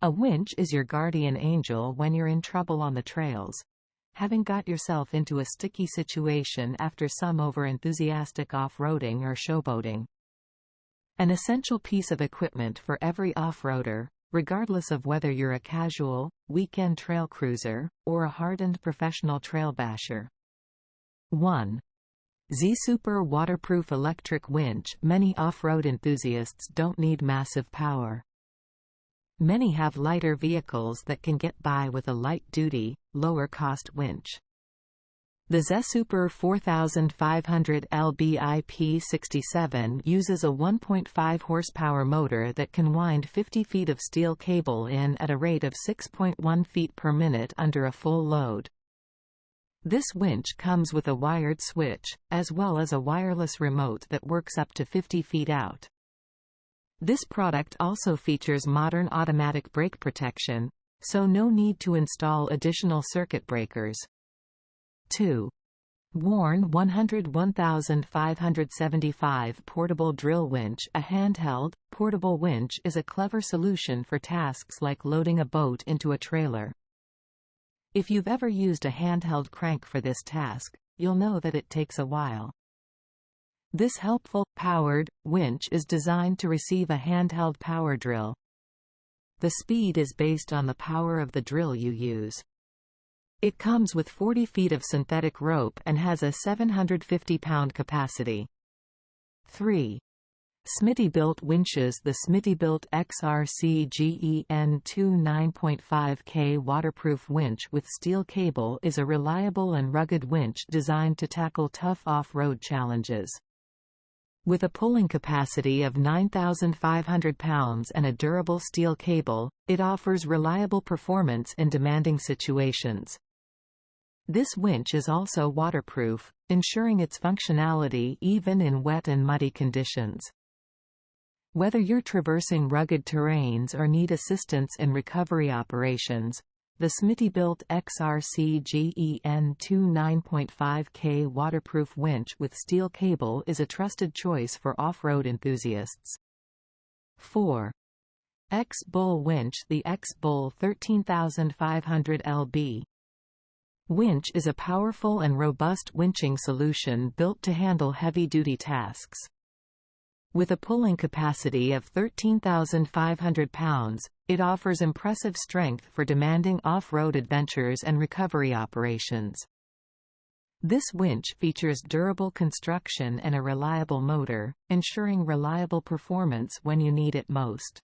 A winch is your guardian angel when you're in trouble on the trails. Having got yourself into a sticky situation after some over-enthusiastic off-roading or showboating. An essential piece of equipment for every off-roader, regardless of whether you're a casual, weekend trail cruiser, or a hardened professional trail basher. 1. Z-Super Waterproof Electric Winch. Many off-road enthusiasts don't need massive power. Many have lighter vehicles that can get by with a light-duty, lower-cost winch. The Z-Super 4500 LBIP67 uses a 1.5 horsepower motor that can wind 50 feet of steel cable in at a rate of 6.1 feet per minute under a full load. This winch comes with a wired switch, as well as a wireless remote that works up to 50 feet out. This product also features modern automatic brake protection, so no need to install additional circuit breakers. 2. BOAR 101575 Portable Drill Winch. A handheld, portable winch is a clever solution for tasks like loading a boat into a trailer. If you've ever used a handheld crank for this task, you'll know that it takes a while. This helpful, powered, winch is designed to receive a handheld power drill. The speed is based on the power of the drill you use. It comes with 40 feet of synthetic rope and has a 750-pound capacity. 3. Smittybilt Winches. The Smittybilt XRC GEN 29.5K waterproof winch with steel cable is a reliable and rugged winch designed to tackle tough off-road challenges. With a pulling capacity of 9,500 pounds and a durable steel cable, it offers reliable performance in demanding situations. This winch is also waterproof, ensuring its functionality even in wet and muddy conditions. Whether you're traversing rugged terrains or need assistance in recovery operations, the Smittybilt XRC GEN 29.5K waterproof winch with steel cable is a trusted choice for off-road enthusiasts. 4. Bull Winch. The Bull 13500 LB winch is a powerful and robust winching solution built to handle heavy-duty tasks. With a pulling capacity of 13,500 pounds, it offers impressive strength for demanding off-road adventures and recovery operations. This winch features durable construction and a reliable motor, ensuring reliable performance when you need it most.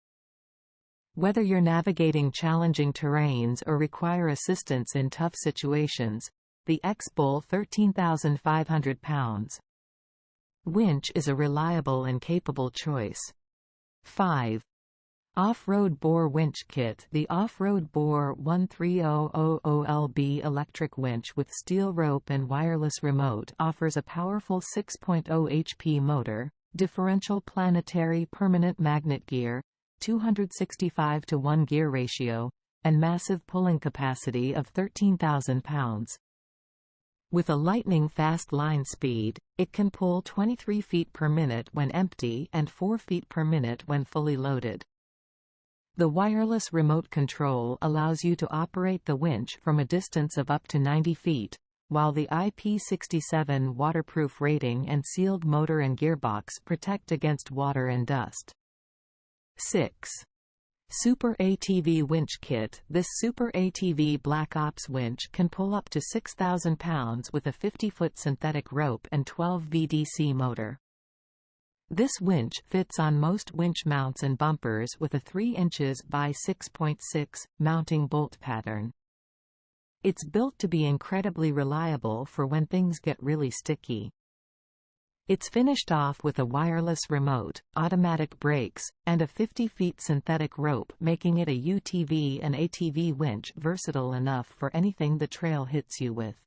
Whether you're navigating challenging terrains or require assistance in tough situations, the Bull 13,500 pounds winch is a reliable and capable choice. 5. Off-Road BOAR Winch Kit. The Off-Road BOAR 13000LB electric winch with steel rope and wireless remote offers a powerful 6.0 HP motor, differential planetary permanent magnet gear, 265:1 gear ratio, and massive pulling capacity of 13,000 pounds. With a lightning-fast line speed, it can pull 23 feet per minute when empty and 4 feet per minute when fully loaded. The wireless remote control allows you to operate the winch from a distance of up to 90 feet, while the IP67 waterproof rating and sealed motor and gearbox protect against water and dust. 6. Super ATV Winch Kit. This Super ATV Black Ops winch can pull up to 6,000 pounds with a 50-foot synthetic rope and 12 VDC motor. This winch fits on most winch mounts and bumpers with a 3 inches by 6.6 mounting bolt pattern. It's built to be incredibly reliable for when things get really sticky. It's finished off with a wireless remote, automatic brakes, and a 50 feet synthetic rope, making it a UTV and ATV winch versatile enough for anything the trail hits you with.